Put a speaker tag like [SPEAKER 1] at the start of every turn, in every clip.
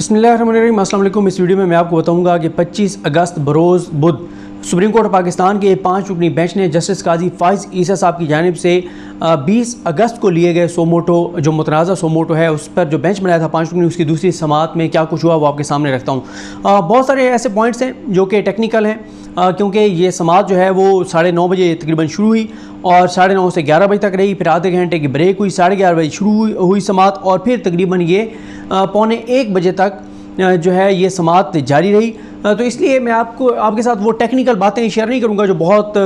[SPEAKER 1] बिस्मिल्लाहिर्रहमानिर्रहीम। अस्सलाम वालेकुम। इस वीडियो में मैं आपको बताऊंगा कि 25 अगस्त बरोज़ बुध सुप्रीम कोर्ट पाकिस्तान के 5 रुकनी बेंच ने जस्टिस काजी फ़ाइज़ ईसा साहब की जानिब से 20 अगस्त को लिए गए सोमोटो जो मुतनाज़ा सोमोटो है उस पर जो बेंच बनाया था 5 रुकनी, उसकी दूसरी समाअत में क्या कुछ हुआ वो आपके सामने रखता हूँ। बहुत सारे ऐसे पॉइंट्स हैं जो कि टेक्निकल हैं, क्योंकि ये समाअत जो है वो 9:30 बजे तकरीबन शुरू हुई और 9:30 से 11 बजे तक रही। फिर आधे घंटे की ब्रेक हुई, 11:30 बजे शुरू हुई समाअत और फिर तकरीबन ये 12:45 बजे तक जो है ये समाअत जारी रही। तो इसलिए मैं आपके साथ वो टेक्निकल बातें शेयर नहीं करूंगा जो बहुत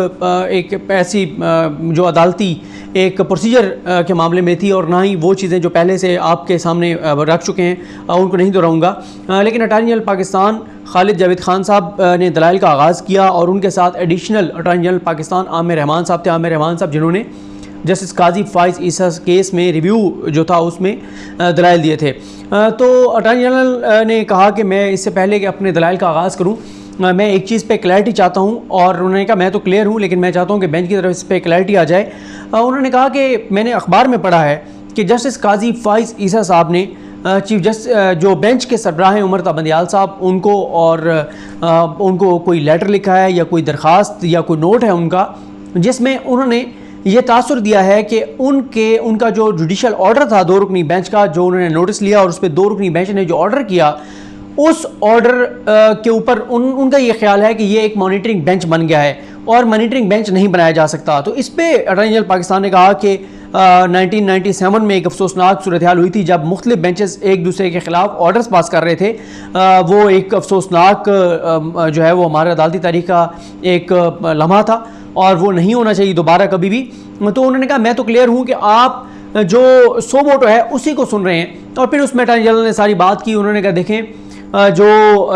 [SPEAKER 1] एक ऐसी जो अदालती एक प्रोसीजर के मामले में थी, और ना ही वो चीज़ें जो पहले से आपके सामने रख चुके हैं उनको नहीं दोहराऊंगा। लेकिन अटॉर्नी जनरल पाकिस्तान खालिद जावेद खान साहब ने दलाइल का आगाज़ किया और उनके साथ additional attorney general Pakistan Aamir Rahman साहब थे। आमिर रहमान साहब जिन्होंने जस्टिस काजी फ़ाइज़ ईसा केस में रिव्यू जो था उसमें दलाइल दिए थे। तो अटॉर्नी जनरल ने कहा कि मैं इससे पहले कि अपने दलाइल का आगाज़ करूं मैं एक चीज़ पे क्लैरिटी चाहता हूं, और उन्होंने कहा मैं तो क्लियर हूं लेकिन मैं चाहता हूं कि बेंच की तरफ इस पर क्लैरिटी आ जाए। उन्होंने कहा कि मैंने अखबार में पढ़ा है कि जस्टिस काजी फ़ाइज़ ईसा साहब ने चीफ जस्टिस जो बेंच के सरबराह हैं उमर ता बंदियाल साहब उनको और उनको कोई लेटर लिखा है या कोई दरख्वास्त या कोई नोट है उनका, जिसमें उन्होंने ये तासुर दिया है कि उनका जो जुडिशल ऑर्डर था 2 रुकनी बेंच का, जो उन्होंने नोटिस लिया और उस पर 2 रुकनी बेंच ने जो ऑर्डर किया उस ऑर्डर के ऊपर उनका ये ख्याल है कि ये एक मॉनिटरिंग बेंच बन गया है और मॉनिटरिंग बेंच नहीं बनाया जा सकता। तो इस पे अटॉर्नी जनरल पाकिस्तान ने कहा कि 1997 में एक अफसोसनाक सूरत हाल हुई थी जब मुख्तलिफ बेंचेस एक दूसरे के ख़िलाफ़ ऑर्डर्स पास कर रहे थे। वो एक अफसोसनाक जो है वो हमारे अदालती तारीख का एक लम्हा था और वो नहीं होना चाहिए दोबारा कभी भी। तो उन्होंने कहा मैं तो क्लियर हूँ कि आप जो सोमोटो है उसी को सुन रहे हैं, और फिर उसमें अटॉर्नी जनरल ने सारी बात की। उन्होंने कहा देखें जो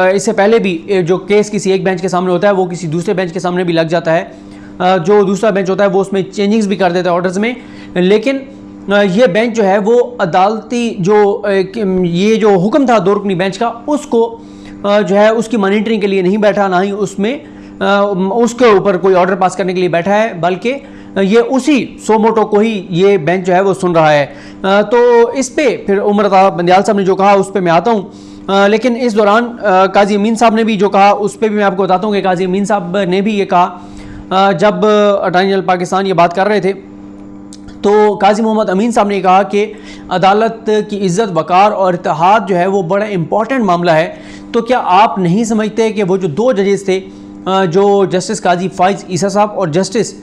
[SPEAKER 1] इससे पहले भी जो केस किसी एक बेंच के सामने होता है वो किसी दूसरे बेंच के सामने भी लग जाता है, जो दूसरा बेंच होता है वो उसमें चेंजिंग्स भी कर देता है ऑर्डर्स में, लेकिन ये बेंच जो है वो अदालती जो ये जो हुक्म था 2 रुकनी बेंच का उसको जो है उसकी मॉनिटरिंग के लिए नहीं बैठा, ना ही उसमें उसके ऊपर कोई ऑर्डर पास करने के लिए बैठा है, बल्कि ये उसी सोमोटो को ही ये बेंच जो है वो सुन रहा है। तो इस पे फिर उमर ता बंदियाल साहब ने जो कहा उस पे मैं आता हूँ, लेकिन इस दौरान काजी अमीन साहब ने भी जो कहा उस पे भी मैं आपको बताता हूँ कि काजी अमीन साहब ने भी ये कहा जब अटॉर्नी जनरल पाकिस्तान ये बात कर रहे थे तो काजी मोहम्मद अमीन साहब ने कहा कि अदालत की इज़्ज़त वक़ार और इत्तेहाद जो है वो बड़ा इम्पॉर्टेंट मामला है। तो क्या आप नहीं समझते कि वो जो 2 जजेस थे जो जस्टिस काजी फ़ाइज़ ईसा साहब और जस्टिस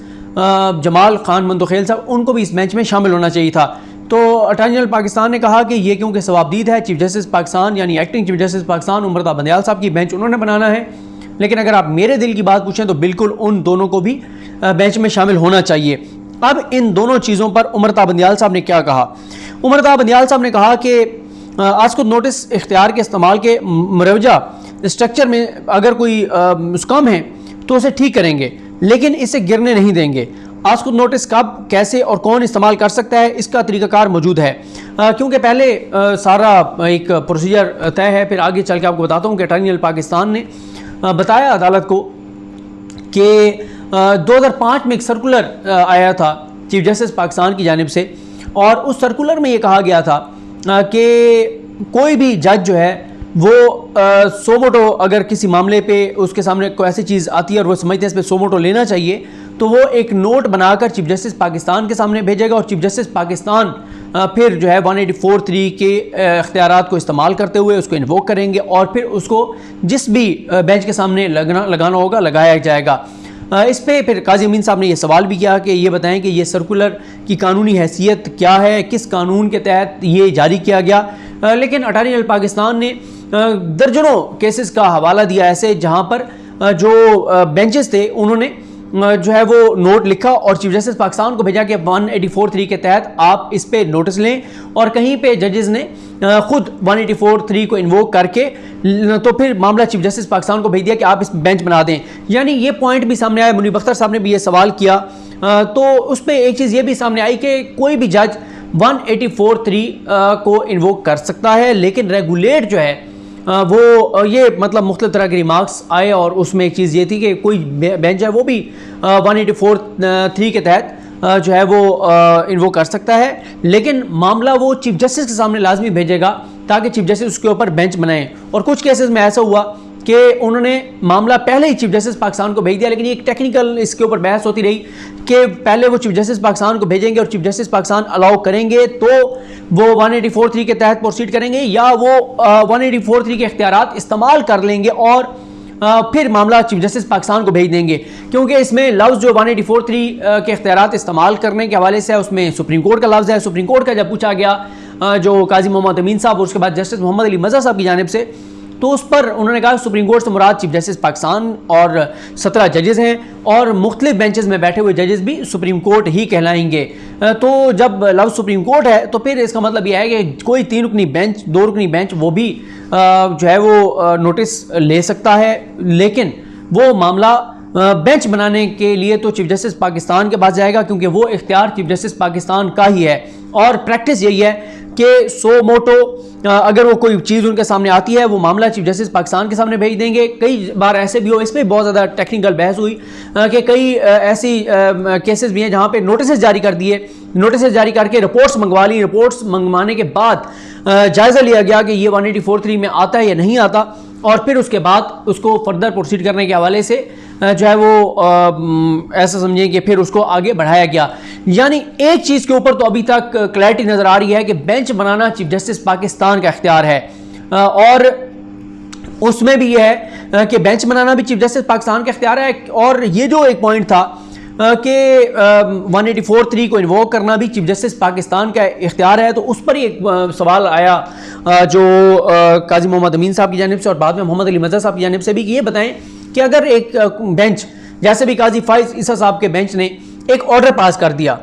[SPEAKER 1] जमाल खान मंदोखेल साहब, उनको भी इस बेंच में शामिल होना चाहिए था। तो अटॉर्नी जनरल पाकिस्तान ने कहा कि ये क्योंकि सवाबदीद है चीफ जस्टिस पाकिस्तान यानी acting chief justice Pakistan Umar Ata Bandial साहब की बेंच उन्होंने बनाना है, लेकिन अगर आप मेरे दिल की बात पूछें तो बिल्कुल उन दोनों को भी बेंच में शामिल होना चाहिए। अब इन दोनों चीज़ों पर उमर ता बंदियाल साहब ने क्या कहा? उमर ता बंदियाल साहब ने कहा कि आज को नोटिस इख्तियार के इस्तेमाल के मुरवजा स्ट्रक्चर में अगर कोई कम है तो उसे ठीक करेंगे, लेकिन इसे गिरने नहीं देंगे। आज को नोटिस कब, कैसे और कौन इस्तेमाल कर सकता है इसका तरीक़ाकार मौजूद है, क्योंकि पहले सारा एक प्रोसीजर तय है। फिर आगे चल के आपको बताता हूँ कि अटॉर्नी जनरल पाकिस्तान ने बताया अदालत को कि 2005 में एक सर्कुलर आया था चीफ जस्टिस पाकिस्तान की जानिब से, और उस सर्कुलर में ये कहा गया था कि कोई भी जज जो है वो सोमोटो अगर किसी मामले पे उसके सामने कोई ऐसी चीज़ आती है और वो समझते हैं इस पर सोमोटो लेना चाहिए तो वो एक नोट बनाकर चीफ जस्टिस पाकिस्तान के सामने भेजेगा और चीफ जस्टिस पाकिस्तान फिर जो है 184(3) के इख्तियारात को इस्तेमाल करते हुए उसको इन्वोक करेंगे और फिर उसको जिस भी बेंच के सामने लगाना होगा लगाया जाएगा। इस पे फिर काजी अमीन साहब ने यह सवाल भी किया कि ये बताएं कि ये सर्कुलर की कानूनी हैसियत क्या है, किस कानून के तहत ये जारी किया गया। लेकिन अटॉर्नी जनरल पाकिस्तान ने दर्जनों केसेस का हवाला दिया ऐसे जहाँ पर जो बेंचेस थे उन्होंने जो है वो नोट लिखा और चीफ जस्टिस पाकिस्तान को भेजा कि 184(3) के तहत आप इस पे नोटिस लें, और कहीं पे जजेस ने खुद 184(3) को इन्वोक करके तो फिर मामला चीफ जस्टिस पाकिस्तान को भेज दिया कि आप इस बेंच बना दें। यानी ये पॉइंट भी सामने आया, मुनीब अख्तर साहब ने भी ये सवाल किया, तो उस पर एक चीज़ ये भी सामने आई कि कोई भी जज 184(3) को इन्वोक कर सकता है, लेकिन रेगुलेट जो है वो ये मतलब मुख्तलिफ तरह के रिमार्क्स आए, और उसमें एक चीज़ ये थी कि कोई बेंच है वो भी 184(3) के तहत जो है वो इन्वोक कर सकता है, लेकिन मामला वो चीफ जस्टिस के सामने लाजमी भेजेगा ताकि चीफ जस्टिस उसके ऊपर बेंच बनाएं। और कुछ केसेस में ऐसा हुआ कि उन्होंने मामला पहले ही चीफ जस्टिस पाकिस्तान को भेज दिया, लेकिन एक टेक्निकल इसके ऊपर बहस होती रही कि पहले वो चीफ जस्टिस पाकिस्तान को भेजेंगे और चीफ जस्टिस पाकिस्तान अलाउ करेंगे तो वो 184(3) के तहत प्रोसीड करेंगे, या वो 184(3) के इख्तियारात इस्तेमाल कर लेंगे और फिर मामला चीफ जस्टिस पाकिस्तान को भेज देंगे। क्योंकि इसमें लफ्ज़ जो 184(3) के इख्तियारात इस्तेमाल करने के हवाले से है, उसमें सुप्रीम कोर्ट का लफ्ज़ है। सुप्रीम कोर्ट का जब पूछा गया जो काजी मोहम्मद अमीन साहब और उसके बाद जस्टिस मोहम्मद अली मज़हर साहब की जानिब से, तो उस पर उन्होंने कहा सुप्रीम कोर्ट से मुराद चीफ जस्टिस पाकिस्तान और 17 जजेस हैं और मुख्तलिफ बेंचेस में बैठे हुए जजेस भी सुप्रीम कोर्ट ही कहलाएंगे। तो जब लफ्ज़ सुप्रीम कोर्ट है तो फिर इसका मतलब यह है कि कोई 3 रुकनी बेंच, 2 रुकनी बेंच वो भी जो है वो नोटिस ले सकता है, लेकिन वो मामला बेंच बनाने के लिए तो चीफ जस्टिस पाकिस्तान के पास जाएगा, क्योंकि वो इख्तियार चीफ जस्टिस पाकिस्तान का ही है। और प्रैक्टिस यही है कि सो मोटो अगर वो कोई चीज़ उनके सामने आती है वो मामला चीफ जस्टिस पाकिस्तान के सामने भेज देंगे। कई बार ऐसे भी हो, इसमें बहुत ज़्यादा टेक्निकल बहस हुई कि कई ऐसी केसेस भी हैं जहाँ पे नोटिस जारी कर दिए, नोटिस जारी करके रिपोर्ट्स मंगवा ली, रिपोर्ट्स मंगवाने के बाद जायज़ा लिया गया कि ये 184(3) में आता है या नहीं आता, और फिर उसके बाद उसको फर्दर प्रोसीड करने के हवाले से जो है वो ऐसा समझिए कि फिर उसको आगे बढ़ाया गया। यानी एक चीज़ के ऊपर तो अभी तक क्लैरिटी नज़र आ रही है कि बेंच बनाना चीफ जस्टिस पाकिस्तान का इख्तियार है, और उसमें भी यह है कि बेंच बनाना भी चीफ जस्टिस पाकिस्तान का इख्तियार है। और ये जो एक पॉइंट था कि 184(3) को इन्वोक करना भी चीफ जस्टिस पाकिस्तान का इख्तियार है, तो उस पर ही एक सवाल आया जो काजी मोहम्मद अमीन साहब की जानिब से और बाद में मोहम्मद अली मज़हर साहब की जानिब से भी, कि ये बताएं कि अगर एक बेंच जैसे भी काजी फाइज ईसा साहब के बेंच ने एक ऑर्डर पास कर दिया,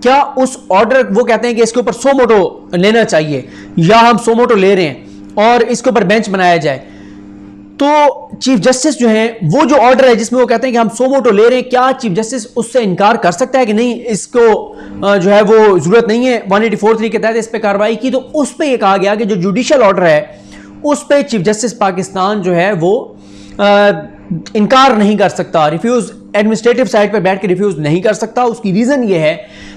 [SPEAKER 1] क्या उस ऑर्डर, वो कहते हैं कि इसके ऊपर सो मोटो लेना चाहिए या हम सो मोटो ले रहे हैं और इसके ऊपर बेंच बनाया जाए, तो चीफ जस्टिस जो है वो जो ऑर्डर है जिसमें वो कहते हैं कि हम सो मोटो ले रहे हैं, क्या चीफ जस्टिस उससे इनकार कर सकता है कि नहीं, इसको जो है वो जरूरत नहीं है 184(3) के तहत इस पर कार्रवाई की। तो उस पर यह कहा गया कि जो जुडिशल ऑर्डर है उस पर चीफ जस्टिस पाकिस्तान जो है वो इनकार नहीं कर सकता, रिफ्यूज एडमिनिस्ट्रेटिव साइड पर बैठ के रिफ्यूज नहीं कर सकता। उसकी रीजन ये है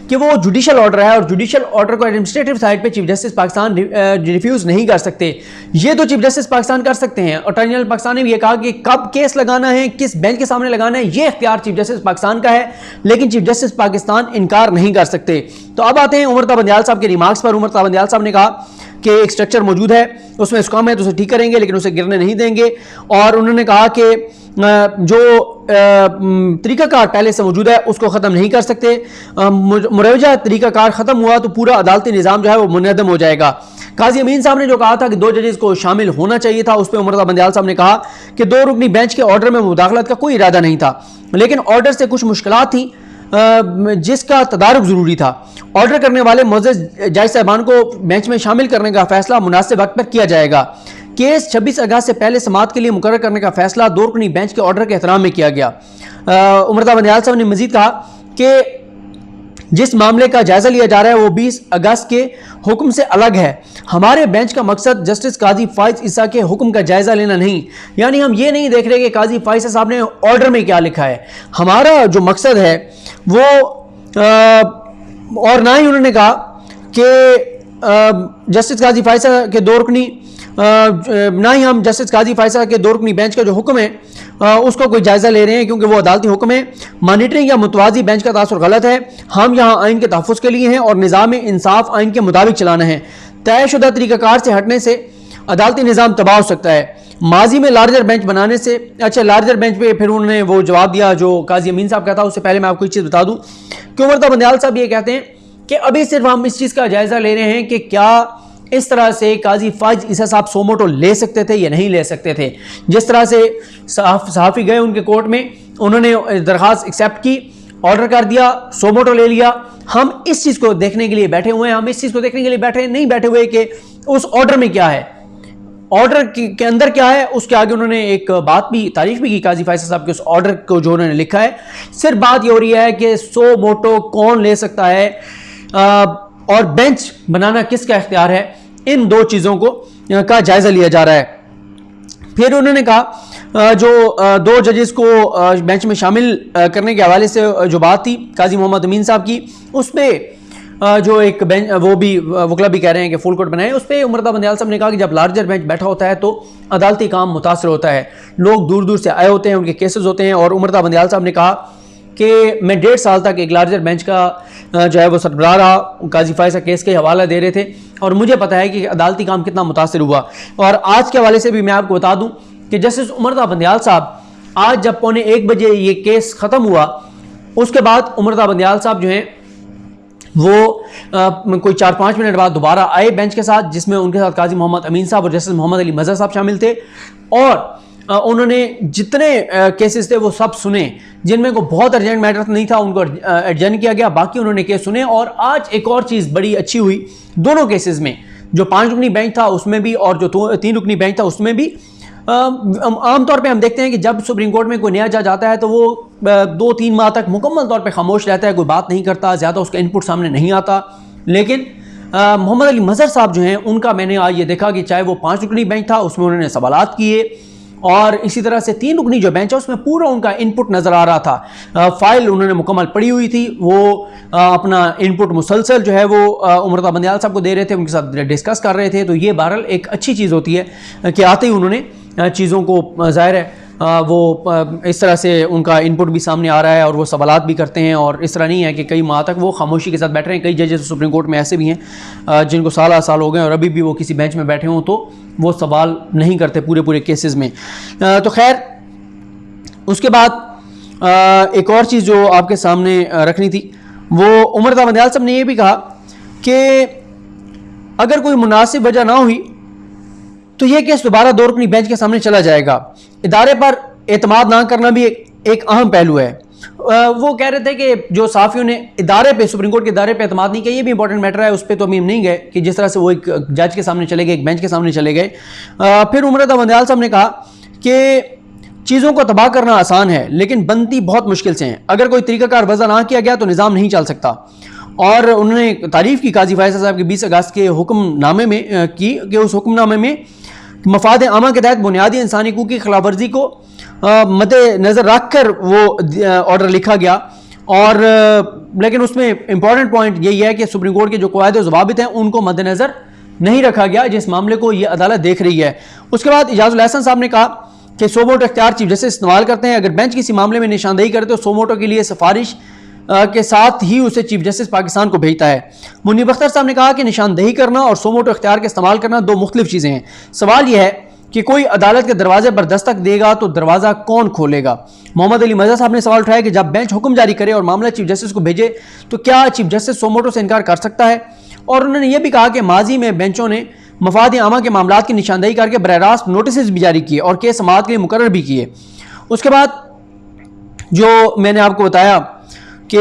[SPEAKER 1] कि वो जुडिशल ऑर्डर है और जुडिशल ऑर्डर को एडमिनिस्ट्रेटिव साइड पे चीफ जस्टिस पाकिस्तान रिफ्यूज नहीं कर सकते। ये तो चीफ जस्टिस पाकिस्तान कर सकते हैं। अटॉर्नी जनरल पाकिस्तान ने भी ये कहा कि कब केस लगाना है, किस बेंच के सामने लगाना है, ये इख्तियार चीफ जस्टिस पाकिस्तान का है, लेकिन चीफ जस्टिस पाकिस्तान इनकार नहीं कर सकते। तो अब आते हैं उमर ता बंदियाल साहब के रिमार्क्स पर। उमर ता बंदियाल साहब ने कहा कि एक स्ट्रक्चर मौजूद है, उसमें स्कम है तो उसे ठीक करेंगे लेकिन उसे गिरने नहीं देंगे। और उन्होंने कहा कि जो तरीकाकार पहले से मौजूद है उसको ख़त्म नहीं कर सकते, मुरवजा तरीकाकार ख़त्म हुआ तो पूरा अदालती निज़ाम जो है वो मुनहदम हो जाएगा। काजी अमीन साहब ने जो कहा था कि 2 जजेस को शामिल होना चाहिए था, उस पर उमर ता बंदियाल साहब ने कहा कि 2 रुकनी बेंच के ऑर्डर में मुदाखलत का कोई इरादा नहीं था, लेकिन ऑर्डर से कुछ मुश्किलात थी जिसका तदारुक ज़रूरी था। ऑर्डर करने वाले मोअज़्ज़ज़ जज साहबान को बेंच में शामिल करने का फैसला मुनासिब वक्त पर किया जाएगा। केस 26 अगस्त से पहले समाअत के लिए मुकर्रर करने का फैसला 2 रुकनी बेंच के ऑर्डर के एहतराम में किया गया। उमर ता बंदियाल साहब ने मजीद कहा कि जिस मामले का जायजा लिया जा रहा है वो 20 अगस्त के हुक्म से अलग है। हमारे बेंच का मकसद जस्टिस काजी फाइज ईसा के हुक्म का जायजा लेना नहीं, यानी हम ये नहीं देख रहे कि काजी फाइज साहब ने ऑर्डर में क्या लिखा है। हमारा जो मकसद है वो और ना ही उन्होंने कहा कि जस्टिस काजी फाइज के 2 रुकनी ना ही हम जस्टिस काजी फाइसा के 2 रुकनी बेंच का जो हुक्म है उसको कोई जायज़ा ले रहे हैं, क्योंकि वो अदालती हुक्म है। मॉनिटरिंग या मुतवाज़ी बेंच का तासुर गलत है। हम यहाँ आइन के तहफ़्फ़ुज़ के लिए हैं और निज़ाम इंसाफ आइन के मुताबिक चलाना है। तयशुदा तरीक़ाकार से हटने से अदालती निज़ाम तबाह हो सकता है। माजी में लार्जर बेंच बनाने से, अच्छा लार्जर बेंच पे फिर उन्होंने वो जवाब दिया जो काजी अमीन साहब कहता। उससे पहले मैं आपको एक चीज़ बता दूँ कि उमर ता बंदियाल साहब ये कहते हैं कि अभी सिर्फ हम इस चीज़ का जायज़ा ले रहे हैं कि क्या इस तरह से काजी फाइज ईसा साहब सो मोटो ले सकते थे या नहीं ले सकते थे। जिस तरह से सहाफ़ी गए उनके कोर्ट में, उन्होंने दरख्वास्त एक्सेप्ट की, ऑर्डर कर दिया, सो मोटो ले लिया। हम इस चीज़ को देखने के लिए बैठे हुए हैं, हम इस चीज़ को देखने के लिए नहीं बैठे हुए कि उस ऑर्डर में क्या है, ऑर्डर के अंदर क्या है। उसके आगे उन्होंने एक बात भी, तारीफ भी की काजी फाइज साहब के उस ऑर्डर को जो उन्होंने लिखा है। सिर्फ बात ये हो रही है कि सो मोटो कौन ले सकता है और बेंच बनाना किसका इख्तियार है, इन 2 चीज़ों को का जायज़ा लिया जा रहा है। फिर उन्होंने कहा जो 2 जजेस को बेंच में शामिल करने के हवाले से जो बात थी काजी मोहम्मद अमीन साहब की, उस पर जो एक बेंच वो भी वकला भी कह रहे हैं कि फुल कोर्ट बनाए, उस पर उमरदा बंदियाल साहब ने कहा कि जब लार्जर बेंच बैठा होता है तो अदालती काम मुतासर होता है, लोग दूर दूर से आए होते हैं, उनके केसेस होते हैं। और उमरदा बंदियाल साहब ने कहा कि मैं 1.5 साल तक एक लार्जर बेंच का जो है वो सरबराह रहा, काजी फायसा केस के हवाला दे रहे थे और मुझे पता है कि अदालती काम कितना मुतासर हुआ। और आज के हवाले से भी मैं आपको बता दूं कि जस्टिस उमरदा बंदियाल साहब आज जब 1:15 बजे ये केस ख़त्म हुआ, उसके बाद उमरदा बंदियाल साहब जो हैं वो कोई 4-5 मिनट बाद दोबारा आए बेंच के साथ, जिसमें उनके साथ काजी मोहम्मद अमीन साहब और जस्टिस मोहम्मद अली मजहर साहब शामिल थे। और उन्होंने जितने केसेस थे वो सब सुने, जिनमें को बहुत अर्जेंट मैटर नहीं था उनको एडजर्न किया गया, बाकी उन्होंने केस सुने। और आज एक और चीज़ बड़ी अच्छी हुई दोनों केसेस में, जो 5 रुकनी बेंच था उसमें भी और जो 3 रुकनी बेंच था उसमें भी। आमतौर पे हम देखते हैं कि जब सुप्रीम कोर्ट में कोई नया जज आता है तो वो 2-3 माह तक मुकम्मल तौर पे खामोश रहता है, कोई बात नहीं करता, ज़्यादा उसका इनपुट सामने नहीं आता। लेकिन मोहम्मद अली मजहर साहब जो हैं उनका मैंने आज ये देखा कि चाहे वो 5 रुकनी बेंच था उसमें उन्होंने सवालात किए, और इसी तरह से 3 रुकनी जो बेंच है उसमें पूरा उनका इनपुट नज़र आ रहा था। फाइल उन्होंने मुकम्मल पढ़ी हुई थी, वो अपना इनपुट मुसलसल जो है वो उमरदा बंदियाल साहब को दे रहे थे, उनके साथ डिस्कस कर रहे थे। तो ये बहरहाल एक अच्छी चीज़ होती है कि आते ही उन्होंने चीज़ों को ज़ाहिर है वो इस तरह से उनका इनपुट भी सामने आ रहा है और वो सवालात भी करते हैं। और इस तरह नहीं है कि कई माह तक वो खामोशी के साथ बैठ रहे हैं। कई जजेस सुप्रीम कोर्ट में ऐसे भी हैं जिनको साल हो गए और अभी भी वो किसी बेंच में बैठे हों तो वो सवाल नहीं करते पूरे केसेस में। तो खैर उसके बाद एक और चीज़ जो आपके सामने रखनी थी, वो उमरदा बंदियाल साहब ने ये भी कहा कि अगर कोई मुनासिब वजह ना हुई तो ये केस दोबारा 2 रुकनी बेंच के सामने चला जाएगा। इदारे पर एतमाद ना करना भी एक अहम पहलू है। वो कह रहे थे कि जो साफियों ने इदारे पे, सुप्रीम कोर्ट के इदारे पे एतमाद नहीं किया, ये भी इंपॉर्टेंट मैटर है, उस पर तो अभी हम नहीं गए कि जिस तरह से वो एक जज के सामने चले गए, एक बेंच के सामने चले गए। फिर उमरदा बंदियाल साहब ने कहा कि चीज़ों को तबाह करना आसान है लेकिन बनती बहुत मुश्किल से हैं। अगर कोई तरीकाकार वज़ा ना किया गया तो निज़ाम नहीं चल सकता। और उन्होंने तारीफ़ की काजी फायसा साहब के 20 अगस्त के हुक्मनामे में की कि उस हुक्मनामे में मफाद आमा के तहत बुनियादी इंसानी हकूक़ की खिलाफ वर्जी को मद्देनज़र रख कर वो ऑर्डर लिखा गया। और लेकिन उसमें इंपॉर्टेंट पॉइंट यही है कि सुप्रीम कोर्ट के जो क़वायद व ज़वाबित हैं उनको मद्देनज़र नहीं रखा गया, जिस मामले को ये अदालत देख रही है। उसके बाद इजाज़ुल एहसन साहब ने कहा कि सोमोटो इख्तियार चीफ जस्टिस इस्तेमाल करते हैं। अगर बेंच किसी मामले में निशानदेही करे तो सोमोटो के लिए सिफारिश के साथ ही उसे चीफ जस्टिस पाकिस्तान को भेजता है। मुनीब अख्तर साहब ने कहा कि निशानदेही करना और सोमोटो इख्तियार का इस्तेमाल करना 2 मुख्तलिफ चीज़ें हैं। सवाल यह है कि कोई अदालत के दरवाजे पर दस्तक देगा तो दरवाज़ा कौन खोलेगा। मोहम्मद अली मजहर साहब ने सवाल उठाया कि जब बेंच हुक्म जारी करे और मामला चीफ जस्टिस को भेजे तो क्या चीफ जस्टिस सोमोटो से इनकार कर सकता है। और उन्होंने यह भी कहा कि माजी में बेंचों ने मफाद आमा के मामलात की निशानदेही करके बरह रास्त नोटिस भी जारी किए और केस समाअत के लिए मुकर्रर भी किए। उसके बाद जो मैंने आपको बताया कि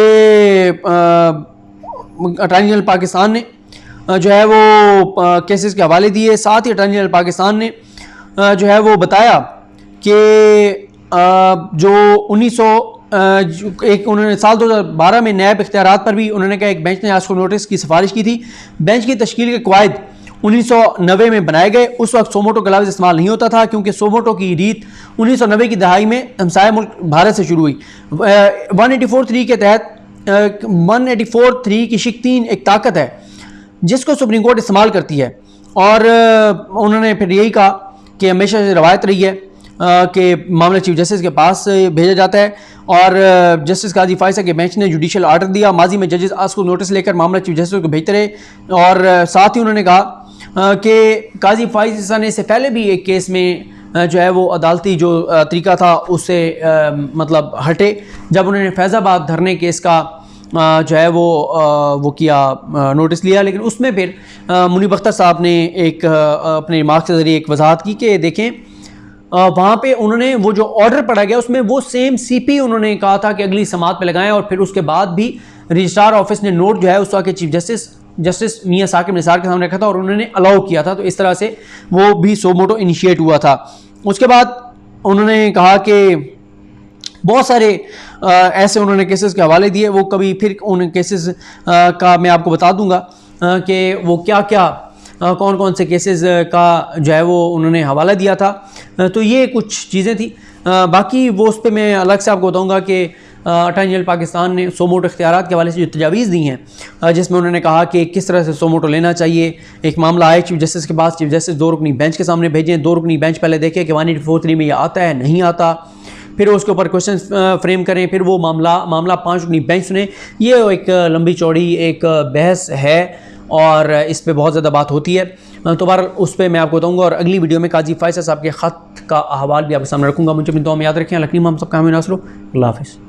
[SPEAKER 1] अटॉर्नी जनरल पाकिस्तान ने जो है वो केसेस के हवाले दिए, साथ ही अटॉर्नी जनरल पाकिस्तान ने जो है वो बताया कि जो 1900 एक उन्होंने साल 2012 में नैब इख्तियारात पर भी उन्होंने कहा एक बेंच ने आज को नोटिस की सिफारिश की थी। बेंच की तश्कील के कवायद 1990 में बनाए गए। उस वक्त सोमोटो का लफ्ज़ इस्तेमाल नहीं होता था क्योंकि सोमोटो की रीत 1990 की दहाई में हमसाया मुल्क भारत से शुरू हुई। 184(3) के तहत 184(3) की शिक 3 एक ताकत है जिसको सुप्रीम कोर्ट इस्तेमाल करती है। और उन्होंने फिर यही कहा कि हमेशा से रवायत रही है कि मामला चीफ जस्टिस के पास भेजा जाता है। और जस्टिस काजी फायसा के बेंच ने जुडिशल आर्डर दिया। माजी में जजेस आज को नोटिस लेकर मामला चीफ जस्टिस को भेजते रहे। और साथ ही उन्होंने कहा कि काजी फायसा ने इससे पहले भी एक केस में जो है वो अदालती जो तरीका था उससे मतलब हटे, जब उन्होंने फैज़ाबाद धरने केस का जो है वो किया नोटिस लिया। लेकिन उसमें फिर मुनीब अख्तर साहब ने एक अपने रिमार्क के ज़रिए एक वजाहत की कि देखें वहाँ पे उन्होंने वो जो ऑर्डर पढ़ा गया उसमें वो सेम CP उन्होंने कहा था कि अगली समाअत पे लगाएं। और फिर उसके बाद भी रजिस्ट्रार ऑफिस ने नोट जो है उस वक्त चीफ जस्टिस मियां साकिब निसार के सामने रखा था और उन्होंने अलाउ किया था। तो इस तरह से वो भी सोमोटो इनिशिएट हुआ था। उसके बाद उन्होंने कहा कि बहुत सारे ऐसे उन्होंने केसेस के हवाले दिए, वो कभी फिर उन केसेस का मैं आपको बता दूंगा कि वो क्या क्या कौन कौन से केसेस का जो है वो उन्होंने हवाला दिया था। तो ये कुछ चीज़ें थी। बाकी वो उस पर मैं अलग से आपको बताऊंगा कि अटॉर्नी जनरल पाकिस्तान ने सो मोटो इख्तियारात के हवाले से जो तजावीज़ दी हैं, जिसमें उन्होंने कहा कि किस तरह से सो मोटो लेना चाहिए। एक मामला आए चीफ जस्टिस के पास, चीफ जस्टिस 2 रुकनी बेंच के सामने भेजें, 2 रुकनी बेंच पहले देखें कि 184(3) में यह आता है नहीं आता, फिर उसके ऊपर क्वेश्चन फ्रेम करें, फिर वो मामला 5 रुकनी बेंच सुने। ये एक लंबी चौड़ी एक बहस है और इस पर बहुत ज़्यादा बात होती है। तो बार उस पर मैं आपको बताऊँगा और अगली वीडियो में काजी फैसल साहब के ख़त का अहवाल भी आपके सामने रखूँगा। मुझे अपनी दुआ में याद रखें। लखनी हम सबका हमें नासरो। अल्लाह हाफ़िज़।